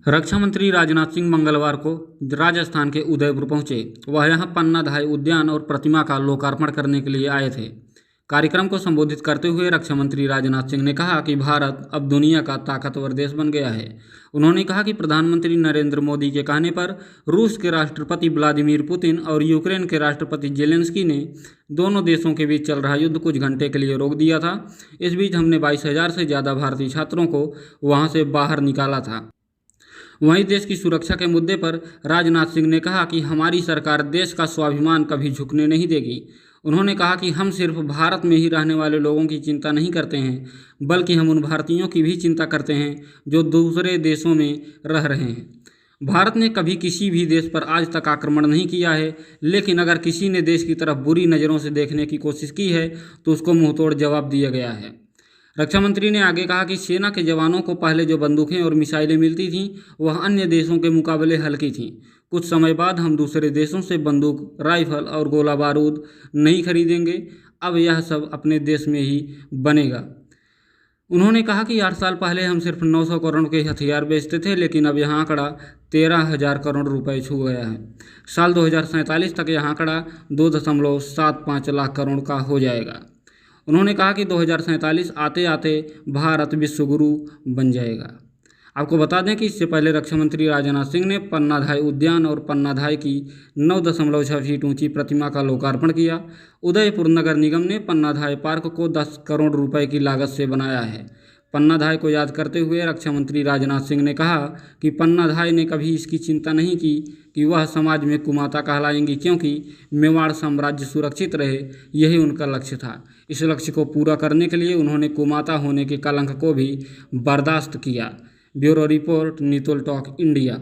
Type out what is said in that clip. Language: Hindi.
रक्षा मंत्री राजनाथ सिंह मंगलवार को राजस्थान के उदयपुर पहुंचे। वह यहां पन्ना धाय उद्यान और प्रतिमा का लोकार्पण करने के लिए आए थे। कार्यक्रम को संबोधित करते हुए रक्षा मंत्री राजनाथ सिंह ने कहा कि भारत अब दुनिया का ताकतवर देश बन गया है। उन्होंने कहा कि प्रधानमंत्री नरेंद्र मोदी के कहने पर रूस के राष्ट्रपति व्लादिमीर पुतिन और यूक्रेन के राष्ट्रपति जेलेंस्की ने दोनों देशों के बीच चल रहा युद्ध कुछ घंटे के लिए रोक दिया था। इस बीच हमने 22,000 से ज़्यादा भारतीय छात्रों को वहां से बाहर निकाला था। वहीं देश की सुरक्षा के मुद्दे पर राजनाथ सिंह ने कहा कि हमारी सरकार देश का स्वाभिमान कभी झुकने नहीं देगी। उन्होंने कहा कि हम सिर्फ भारत में ही रहने वाले लोगों की चिंता नहीं करते हैं, बल्कि हम उन भारतीयों की भी चिंता करते हैं जो दूसरे देशों में रह रहे हैं। भारत ने कभी किसी भी देश पर आज तक आक्रमण नहीं किया है, लेकिन अगर किसी ने देश की तरफ बुरी नज़रों से देखने की कोशिश की है तो उसको मुंहतोड़ जवाब दिया गया है। रक्षा मंत्री ने आगे कहा कि सेना के जवानों को पहले जो बंदूकें और मिसाइलें मिलती थीं वह अन्य देशों के मुकाबले हल्की थीं। कुछ समय बाद हम दूसरे देशों से बंदूक, राइफल और गोला बारूद नहीं खरीदेंगे। अब यह सब अपने देश में ही बनेगा। उन्होंने कहा कि 8 साल पहले हम सिर्फ 900 करोड़ के हथियार बेचते थे, लेकिन अब यह आंकड़ा 13,000 करोड़ रुपए छू गया है। साल 2047 तक यह आंकड़ा 2.75 लाख करोड़ का हो जाएगा। उन्होंने कहा कि 2047 आते आते भारत विश्वगुरु बन जाएगा। आपको बता दें कि इससे पहले रक्षा मंत्री राजनाथ सिंह ने पन्ना धाय उद्यान और पन्ना धाय की 9.6 फीट ऊंची प्रतिमा का लोकार्पण किया। उदयपुर नगर निगम ने पन्ना धाय पार्क को 10 करोड़ रुपए की लागत से बनाया है। पन्ना धाय को याद करते हुए रक्षा मंत्री राजनाथ सिंह ने कहा कि पन्ना धाय ने कभी इसकी चिंता नहीं की कि वह समाज में कुमाता कहलाएंगी, क्योंकि मेवाड़ साम्राज्य सुरक्षित रहे, यही उनका लक्ष्य था। इस लक्ष्य को पूरा करने के लिए उन्होंने कुमाता होने के कलंक को भी बर्दाश्त किया। Bureau report, Nitul talk India.